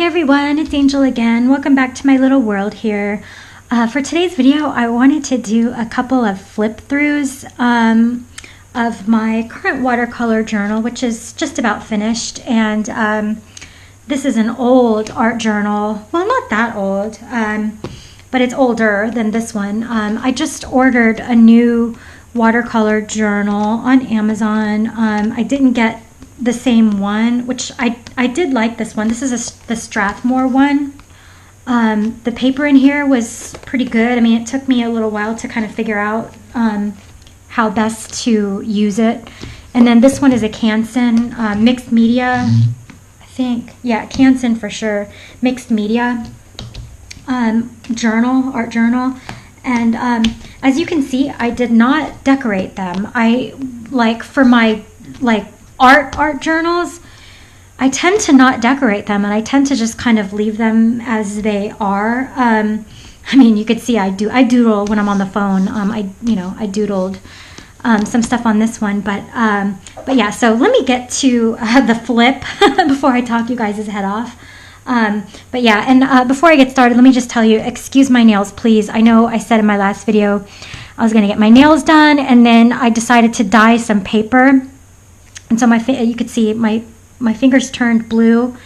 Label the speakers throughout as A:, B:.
A: Hey everyone, it's Angel again. Welcome back to my little world here. For today's video, I wanted to do a couple of flip throughs of my current watercolor journal, which is just about finished. And this is an old art journal. Well, not that old, but it's older than this one. I just ordered a new watercolor journal on Amazon. I didn't get the same one, which I did like this one. This is the Strathmore one. The paper in here was pretty good. I mean, it took me a little while to kind of figure out how best to use it. And then this one is a Canson mixed media, I think. Yeah, Canson for sure. Mixed media journal, art journal. And as you can see, I did not decorate them. For my art journals, I tend to not decorate them, and I tend to just kind of leave them as they are. I mean, you could see I doodle when I'm on the phone. I doodled some stuff on this one, but yeah. So let me get to the flip before I talk you guys' head off. But yeah, and before I get started, let me just tell you, excuse my nails, please. I know I said in my last video I was going to get my nails done, and then I decided to dye some paper. And so you could see my fingers turned blue,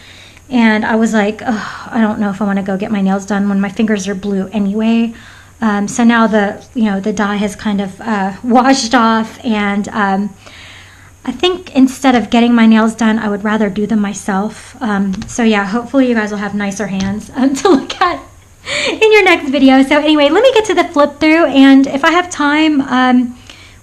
A: and I was like, oh, I don't know if I want to go get my nails done when my fingers are blue anyway. So now the dye has kind of washed off, and I think instead of getting my nails done, I would rather do them myself. So yeah, hopefully you guys will have nicer hands to look at in your next video. So anyway, let me get to the flip through, and if I have time,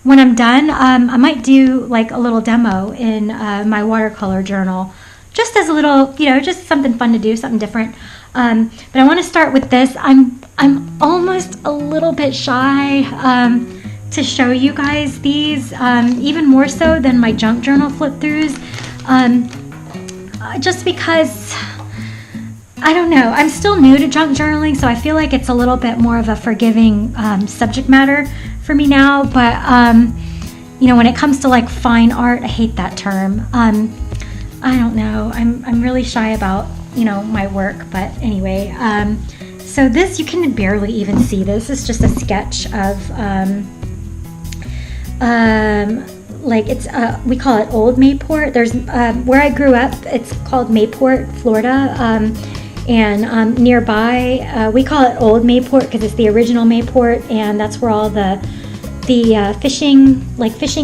A: when I'm done, I might do like a little demo in my watercolor journal, just as a little, just something fun to do, something different. But I want to start with this. I'm almost a little bit shy to show you guys these, even more so than my junk journal flip throughs, just because I don't know. I'm still new to junk journaling, so I feel like it's a little bit more of a forgiving subject matter for me now. But when it comes to like fine art, I hate that term. I don't know. I'm really shy about my work. But anyway, so this, you can barely even see this. It's just a sketch of we call it Old Mayport. There's where I grew up. It's called Mayport, Florida. And nearby, we call it Old Mayport because it's the original Mayport, and that's where all the fishing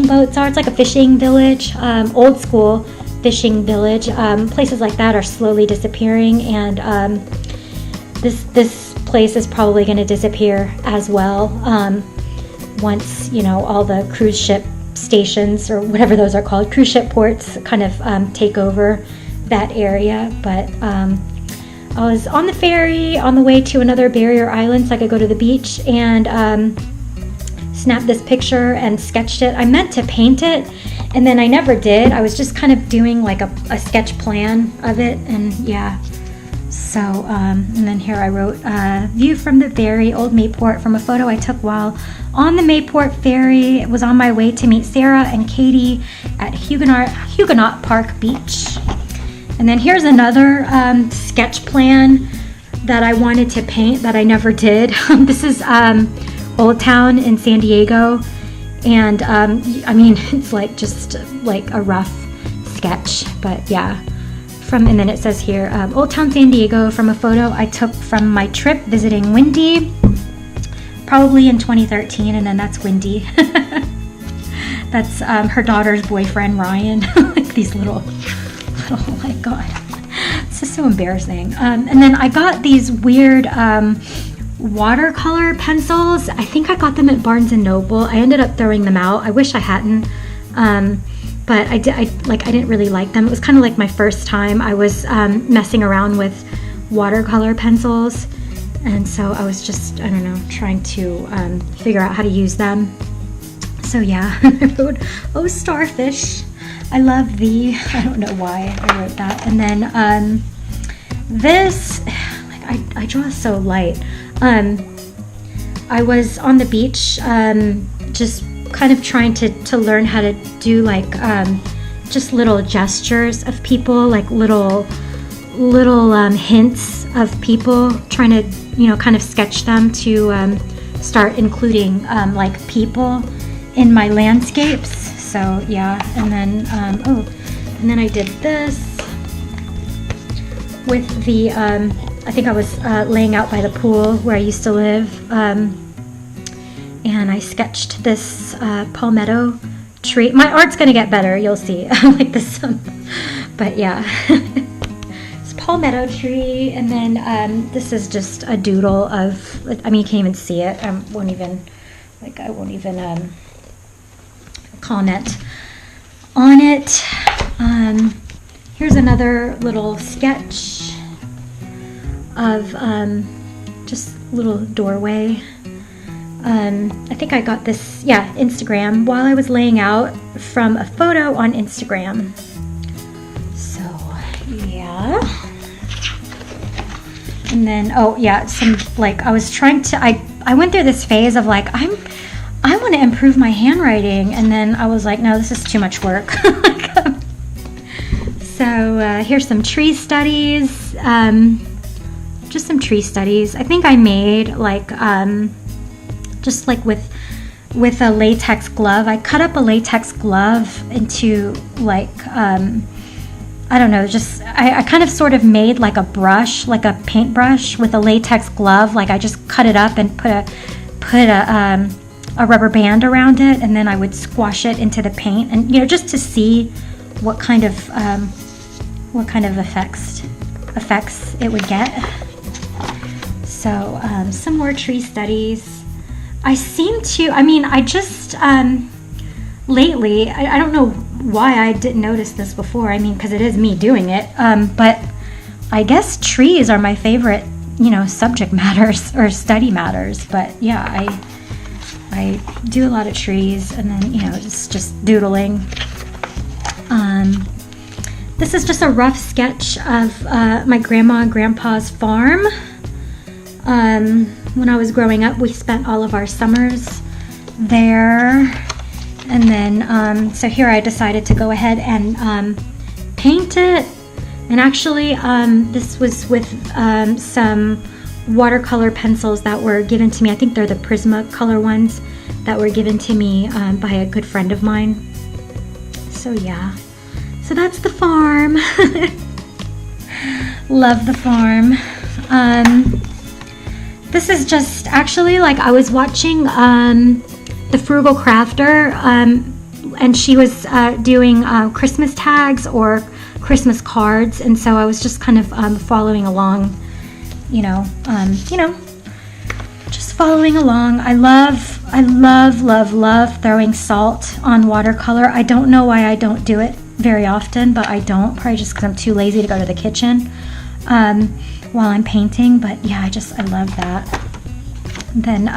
A: boats are. It's like a fishing village, old school fishing village. Places like that are slowly disappearing, and this place is probably going to disappear as well once all the cruise ship stations, or whatever those are called, cruise ship ports, kind of take over that area. But I was on the ferry on the way to another barrier island so I could go to the beach, and snapped this picture and sketched it. I meant to paint it, and then I never did. I was just kind of doing like a sketch plan of it, and yeah. So, and then here I wrote, view from the ferry, Old Mayport, from a photo I took while on the Mayport ferry. It was on my way to meet Sarah and Katie at Huguenot Park Beach. And then here's another sketch plan that I wanted to paint that I never did. This is Old Town in San Diego, and I mean, it's like just like a rough sketch, but yeah. And then it says here, Old Town San Diego, from a photo I took from my trip visiting Wendy, probably in 2013, and then that's Wendy. That's her daughter's boyfriend, Ryan. Like these little, oh my god, this is so embarrassing. And then I got these weird watercolor pencils. I think I got them at Barnes & Noble. I ended up throwing them out. I wish I hadn't. But I didn't really like them. It was kind of like my first time I was messing around with watercolor pencils, and so I was just, I don't know, trying to figure out how to use them. So yeah, I wrote, oh, starfish, I love thee. I don't know why I wrote that. And then this, I draw so light. I was on the beach, just kind of trying to learn how to do like just little gestures of people, like little little hints of people, trying to, kind of sketch them to start including like people in my landscapes. So yeah, and then I did this with the, I think I was laying out by the pool where I used to live, and I sketched this palmetto tree. My art's gonna get better, you'll see. Like this, but yeah. It's palmetto tree, and then this is just a doodle of, I mean, you can't even see it. I won't even comment on it. Here's another little sketch of just a little doorway. I think I got this, Instagram, while I was laying out from a photo on Instagram. So, yeah. And then, some, like, I was trying to, I went through this phase of, like, I want to improve my handwriting, and then I was like, no, this is too much work. So, here's some tree studies, just some tree studies. I think I made, like, just like with a latex glove. I cut up a latex glove into, like, I don't know, just, I kind of sort of made like a brush, like a paintbrush with a latex glove. Like I just cut it up and put a rubber band around it, and then I would squash it into the paint, and just to see what kind of effects it would get. So some more tree studies. I just lately, I don't know why I didn't notice this before. I mean, because it is me doing it, but I guess trees are my favorite, subject matters or study matters. But yeah, I do a lot of trees, and then just doodling. This is just a rough sketch of my grandma and grandpa's farm. When I was growing up, we spent all of our summers there. And then, so here I decided to go ahead and paint it. And actually, this was with some watercolor pencils that were given to me. I think they're the Prismacolor ones that were given to me by a good friend of mine. So yeah, so that's the farm. Love the farm. This is just actually, like, I was watching the Frugal Crafter, and she was doing Christmas tags or Christmas cards, and so I was just kind of following along, just following along. I love throwing salt on watercolor. I don't know why I don't do it very often, but I don't, probably just because I'm too lazy to go to the kitchen while I'm painting. But yeah, I love that. And then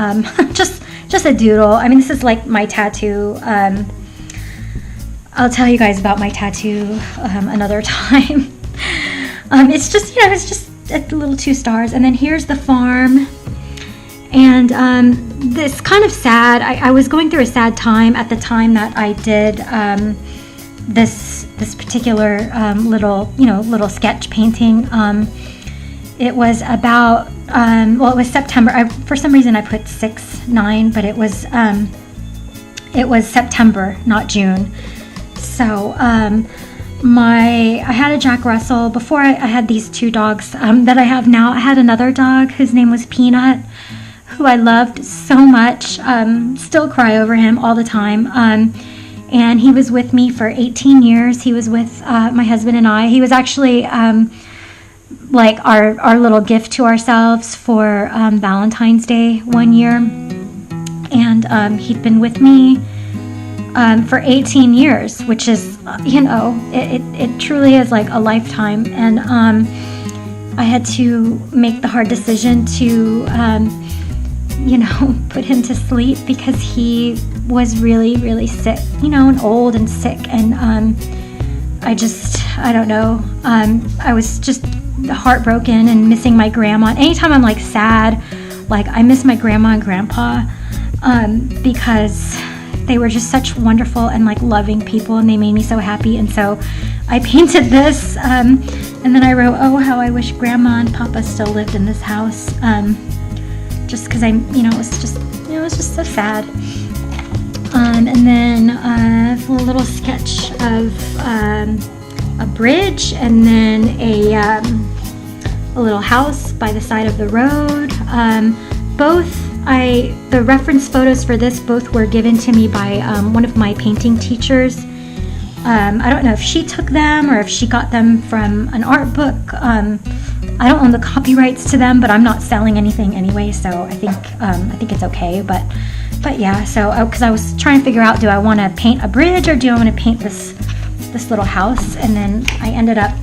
A: just a doodle. I mean, this is like my tattoo. I'll tell you guys about my tattoo another time. It's just, it's just a little 2 stars. And then here's the farm. And this kind of sad. I was going through a sad time at the time that I did this particular little sketch painting. It was about it was September. For some reason I put 6/9, but it was September, not June. So I had a Jack Russell before. I had these 2 dogs that I have now. I had another dog whose name was Peanut, who I loved so much. Still cry over him all the time. And he was with me for 18 years. He was with my husband and I. He was actually like our little gift to ourselves for Valentine's Day one year. And he'd been with me for 18 years, which is, it truly is like a lifetime. And I had to make the hard decision to, put him to sleep because he was really, really sick, and old and sick. And I don't know. I was just heartbroken and missing my grandma. Anytime I'm like sad, like I miss my grandma and grandpa because they were just such wonderful and like loving people, and they made me so happy. And so I painted this, and then I wrote, "Oh, how I wish Grandma and Papa still lived in this house," just because it was just so sad. And then a little sketch of a bridge, and then a little house by the side of the road. The reference photos for this both were given to me by one of my painting teachers. I don't know if she took them or if she got them from an art book. I don't own the copyrights to them, but I'm not selling anything anyway, so I think it's okay. But yeah, so because I was trying to figure out, do I want to paint a bridge or do I want to paint this little house? And then I ended up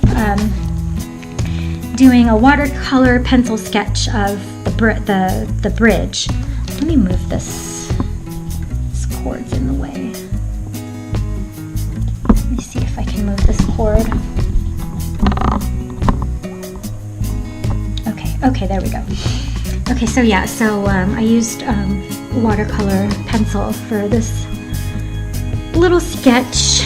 A: doing a watercolor pencil sketch of the bridge. Let me move this cord's in the way. Let me see if I can move this cord. Okay, there we go. Okay, so yeah, I used watercolor pencil for this little sketch.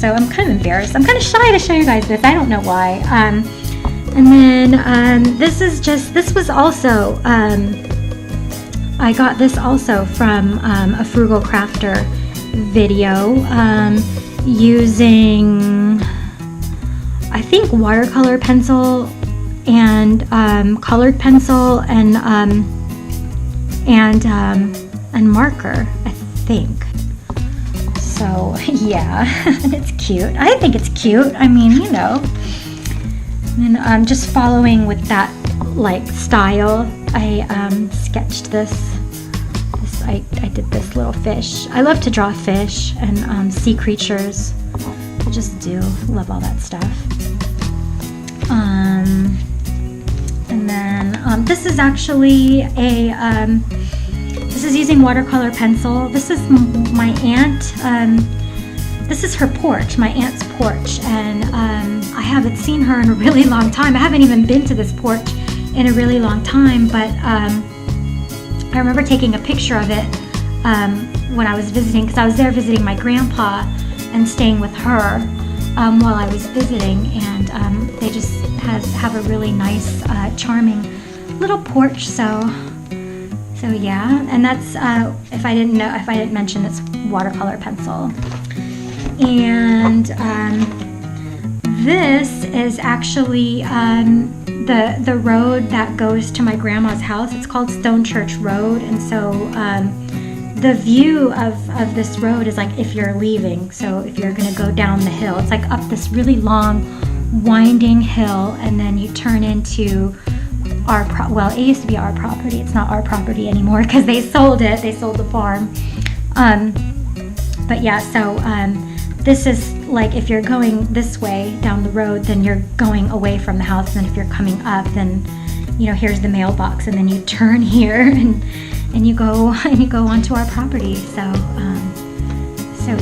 A: I'm kind of embarrassed. I'm kind of shy to show you guys this. I don't know why. And then this was also, I got this also from a Frugal Crafter video using, I think, watercolor pencil and colored pencil and marker, I think. So yeah, it's cute. I think it's cute. I mean, you know. And I'm just following with that like style. I sketched this. I did this little fish. I love to draw fish and sea creatures. I just do love all that stuff. And then this is actually this is using watercolor pencil. This is my aunt. This is her porch, my aunt's porch, and I haven't seen her in a really long time. I haven't even been to this porch in a really long time, but I remember taking a picture of it when I was visiting, because I was there visiting my grandpa and staying with her while I was visiting, and they just have a really nice, charming little porch. So yeah, and that's if I didn't mention, it's watercolor pencil. And this is actually the road that goes to my grandma's house. It's called Stone Church Road, and so the view of this road is like if you're leaving. So if you're gonna go down the hill, it's like up this really long, winding hill, and then you turn into it used to be our property. It's not our property anymore because they sold it. They sold the farm. But yeah, so this is like if you're going this way down the road, then you're going away from the house. And if you're coming up, then here's the mailbox, and then you turn here and you go onto our property. So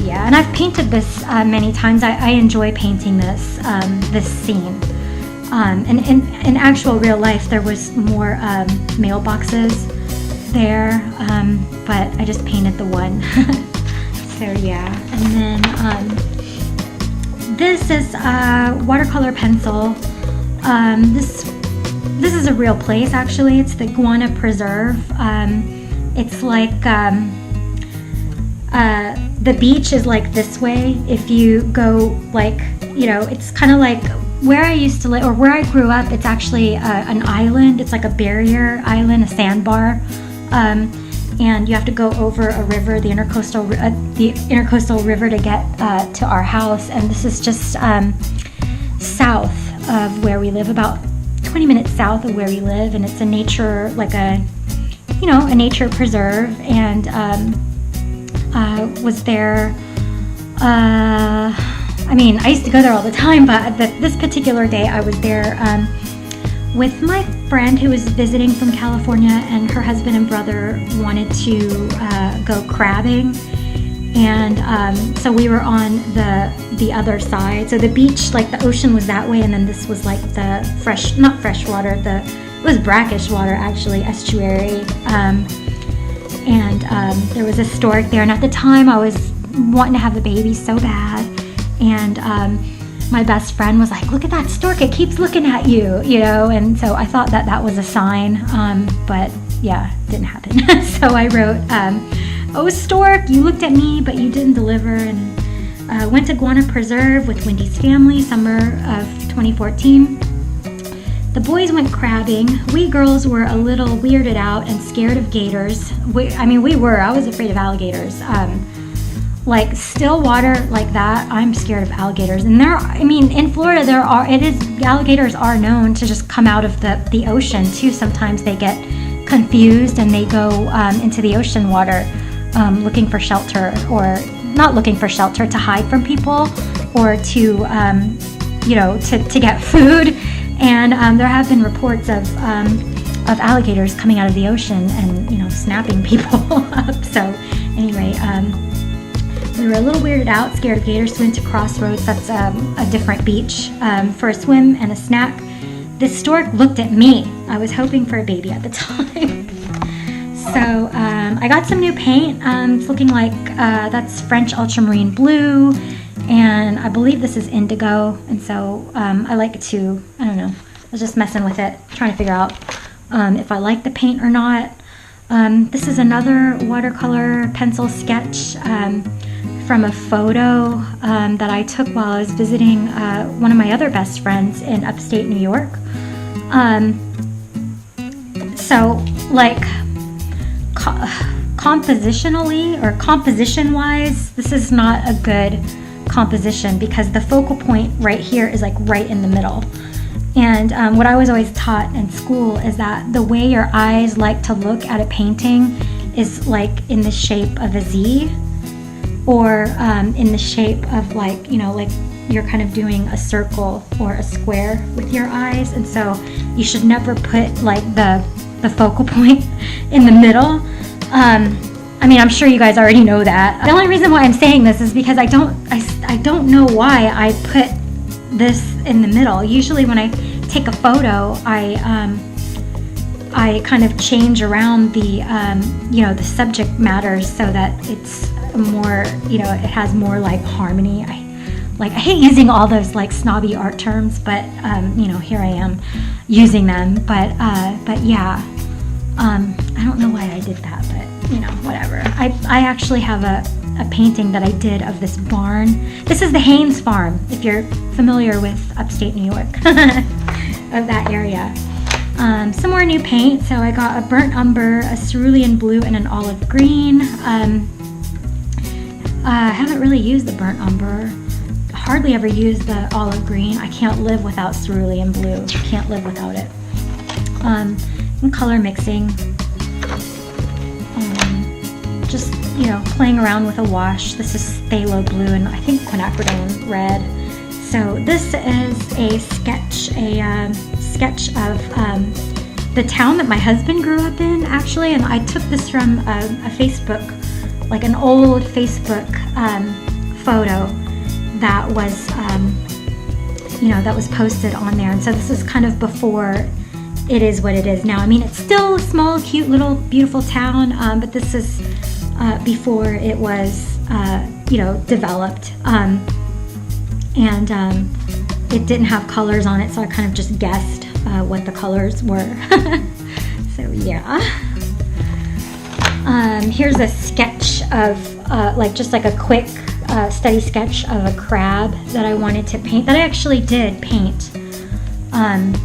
A: yeah, and I've painted this many times. I enjoy painting this scene. And in actual real life, there was more mailboxes there, but I just painted the one. So yeah, and then this is watercolor pencil. This is a real place, actually. It's the Iguana Preserve. It's like the beach is like this way. If you go it's kind of like where I used to live, or where I grew up. It's actually an island. It's like a barrier island, a sandbar, and you have to go over a river, the intercoastal river, to get to our house. And this is just south of where we live, about 20 minutes south of where we live, and it's a nature, a nature preserve. And was there. I used to go there all the time, but this particular day I was there with my friend who was visiting from California, and her husband and brother wanted to go crabbing, and so we were on the other side. So the beach, like the ocean, was that way, and then this was like the not fresh water, it was brackish water, actually, estuary. and there was a stork there, and at the time I was wanting to have a baby so bad, and my best friend was like, look at that stork, it keeps looking at you, you know, and so I thought that was a sign, but yeah, it didn't happen. So I wrote, oh stork, you looked at me but you didn't deliver, and went to Guana Preserve with Wendy's family summer of 2014. The boys went crabbing. We girls were a little weirded out and scared of gators. I was afraid of alligators. Like still water like that, I'm scared of alligators. And in Florida, alligators are known to just come out of the ocean too. Sometimes they get confused and they go into the ocean water looking for shelter, or not looking for shelter, to hide from people, or to get food. And there have been reports of alligators coming out of the ocean and, you know, snapping people up. So anyway, we were a little weirded out, scared of gators, so we went to Crossroads. That's a different beach, for a swim and a snack. This stork looked at me. I was hoping for a baby at the time. So I got some new paint. It's looking like that's French ultramarine blue, and I believe this is indigo, and so I like it too. I don't know, I was just messing with it, trying to figure out if I like the paint or not. This is another watercolor pencil sketch from a photo that I took while I was visiting one of my other best friends in upstate New York. So like compositionally or composition wise, this is not a good composition because the focal point right here is like right in the middle. And what I was always taught in school is that the way your eyes like to look at a painting is like in the shape of a Z, or in the shape of like, you know, like you're kind of doing a circle or a square with your eyes. And so you should never put like the focal point in the middle. I'm sure you guys already know that. The only reason why I'm saying this is because I don't know why I put this in the middle. Usually when I take a photo, I kind of change around the the subject matters so that it's more, it has more like harmony. I hate using all those like snobby art terms, but here I am using them. But yeah, I don't know why I did that, but whatever. I actually have a painting that I did of this barn. This is the Haynes Farm, if you're familiar with upstate New York, of that area. Some more new paint. So I got a burnt umber, a cerulean blue, and an olive green. I haven't really used the burnt umber. Hardly ever use the olive green. I can't live without cerulean blue. Can't live without it. And color mixing. Just playing around with a wash. This is phthalo blue and I think quinacridone red. So this is a sketch of the town that my husband grew up in, actually, and I took this from a Facebook, like an old Facebook photo that was that was posted on there. And so this is kind of before it is what it is now. I mean, it's still a small, cute, little, beautiful town, but this is before it was developed, and it didn't have colors on it, so I kind of just guessed what the colors were. So yeah. Here's a sketch of just like a quick study sketch of a crab that I wanted to paint, that I actually did paint, and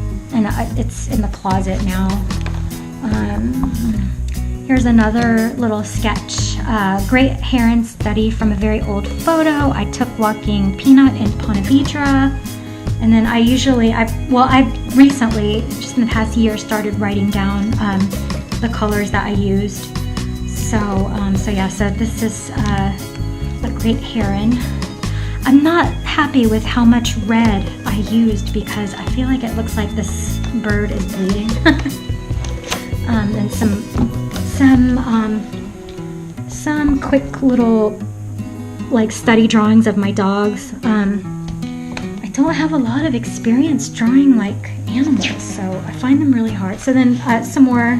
A: it's in the closet now. Here's another little sketch, great heron study from a very old photo I took walking Peanut in Ponte Vedra. And then I recently, just in the past year, started writing down the colors that I used. So this is a great heron. I'm not happy with how much red I used because I feel like it looks like this bird is bleeding. And some quick little like study drawings of my dogs. I don't have a lot of experience drawing like animals, so I find them really hard. So then some more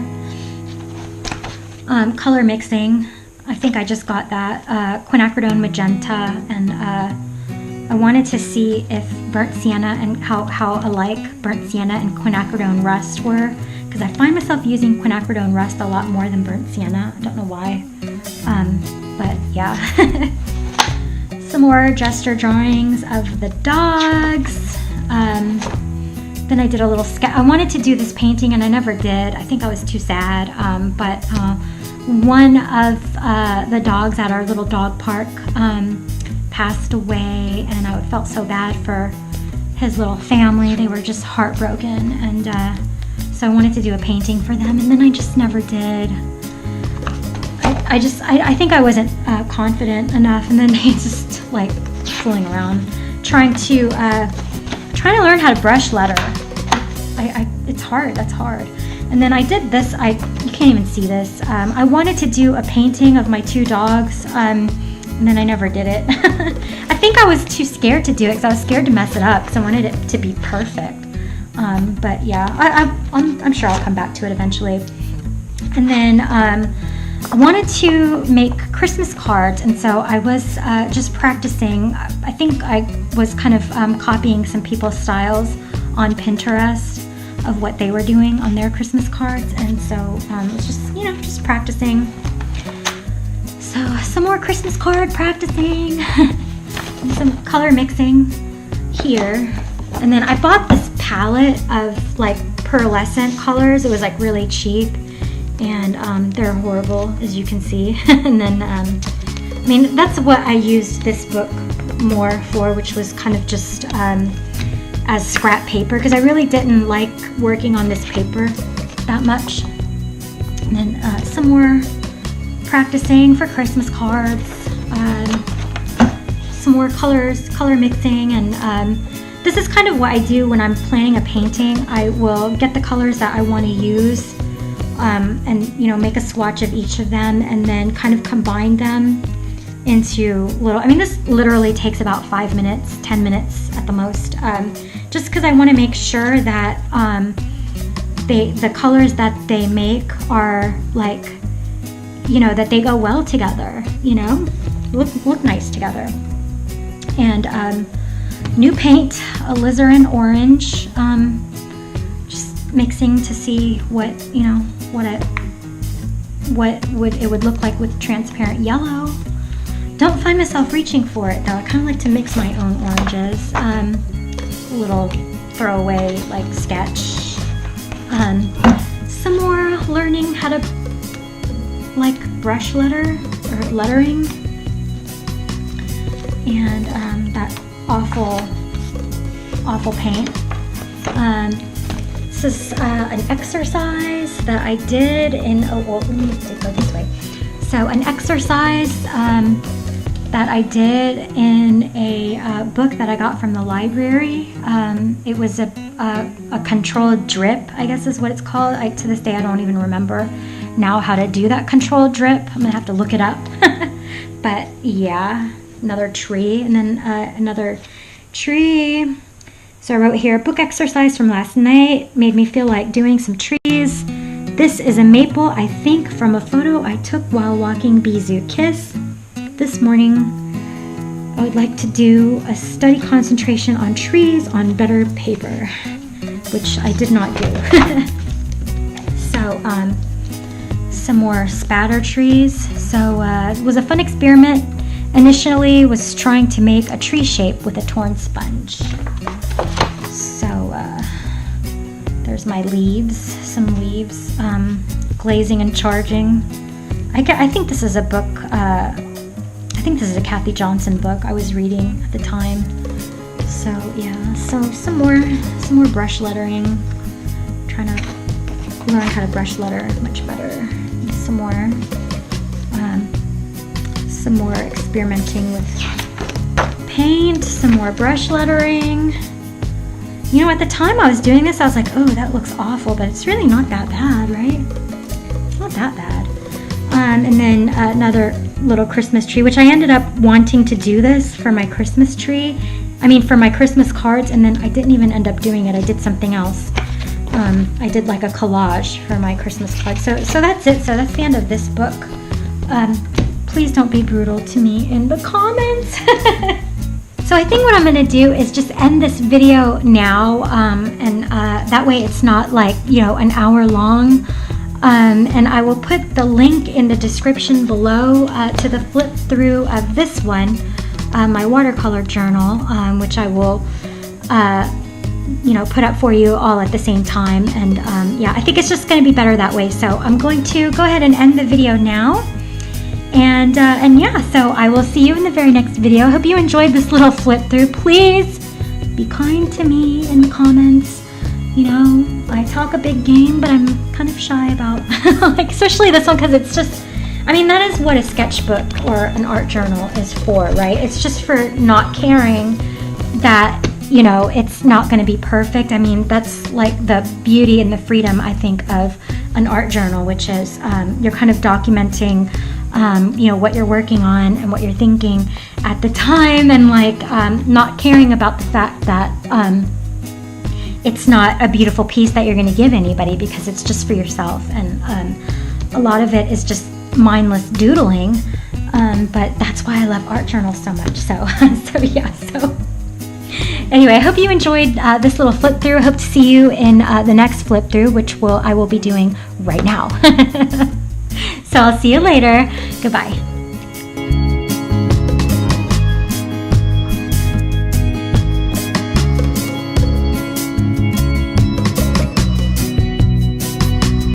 A: color mixing. I think I just got that quinacridone magenta, and I wanted to see if burnt sienna and how alike burnt sienna and quinacridone rust were, because I find myself using quinacridone rust a lot more than burnt sienna. I don't know why, but yeah. Some more gesture drawings of the dogs. Then I did a little sketch. I wanted to do this painting and I never did. I think I was too sad, but one of the dogs at our little dog park passed away, and I felt so bad for his little family. They were just heartbroken, and so I wanted to do a painting for them, and then I just never did. I think I wasn't confident enough, and then I just like fooling around, trying to learn how to brush letter. It's hard. That's hard. And then I did this. You can't even see this. I wanted to do a painting of my two dogs, and then I never did it. I think I was too scared to do it because I was scared to mess it up because I wanted it to be perfect. But yeah, I'm sure I'll come back to it eventually. And then I wanted to make Christmas cards, and so I was just practicing. I think I was kind of copying some people's styles on Pinterest of what they were doing on their Christmas cards, and so it's just practicing. So some more Christmas card practicing, some color mixing here, and then I bought this palette of like pearlescent colors. It was like really cheap, and they're horrible, as you can see. And then I mean, that's what I used this book more for, which was kind of just as scrap paper, because I really didn't like working on this paper that much. And then some more practicing for Christmas cards, some more color mixing, and this is kind of what I do when I'm planning a painting. I will get the colors that I want to use, and make a swatch of each of them, and then kind of combine them into little, I mean, this literally takes about 5 minutes, 10 minutes at the most, just because I want to make sure that the colors that they make are like, that they go well together, look nice together. And new paint, alizarin orange, just mixing to see what it would look like with transparent yellow. Don't find myself reaching for it though. I kind of like to mix my own oranges. A little throwaway like sketch. Some more learning how to like brush letter or lettering, and that awful paint. This is an exercise that I did in, let me go this way. So an exercise that I did in a book that I got from the library. It was a controlled drip, I guess is what it's called. To this day, I don't even remember now how to do that controlled drip. I'm gonna have to look it up. But yeah, another tree, and then another tree. So I wrote here, book exercise from last night made me feel like doing some trees. This is a maple, I think, from a photo I took while walking Bizou Kiss. This morning, I would like to do a study concentration on trees on better paper, which I did not do. So, some more spatter trees. So, it was a fun experiment. Initially, was trying to make a tree shape with a torn sponge. So, there's my leaves, some leaves, glazing and charging. I think this is a book, I think this is a Kathy Johnson book I was reading at the time. So yeah, so some more brush lettering. Trying to learn how to brush letter much better. Some more experimenting with paint. Some more brush lettering. At the time I was doing this, I was like, oh, that looks awful, but it's really not that bad, right? It's not that bad. And then another little Christmas tree, which I ended up wanting to do this for my Christmas tree. For my Christmas cards, and then I didn't even end up doing it. I did something else. I did like a collage for my Christmas card. So that's it. So that's the end of this book. Please don't be brutal to me in the comments. So I think what I'm going to do is just end this video now, and that way it's not like, you know, an hour long. And I will put the link in the description below to the flip through of this one, my watercolor journal, which I will you know, put up for you all at the same time. And yeah, I think it's just going to be better that way. So I'm going to go ahead and end the video now. And yeah, so I will see you in the very next video. Hope you enjoyed this little flip through. Please be kind to me in the comments. You know, I talk a big game, but I'm kind of shy about, like, especially this one, because it's just, I mean, that is what a sketchbook or an art journal is for, right? It's just for not caring that, you know, it's not going to be perfect. I mean, that's like the beauty and the freedom, I think, of an art journal, which is you're kind of documenting, you know, what you're working on and what you're thinking at the time, and like not caring about the fact that it's not a beautiful piece that you're going to give anybody, because it's just for yourself. And a lot of it is just mindless doodling, but that's why I love art journals so much. So yeah, so anyway, I hope you enjoyed this little flip through. I hope to see you in the next flip through, which I will be doing right now. So I'll see you later. Goodbye.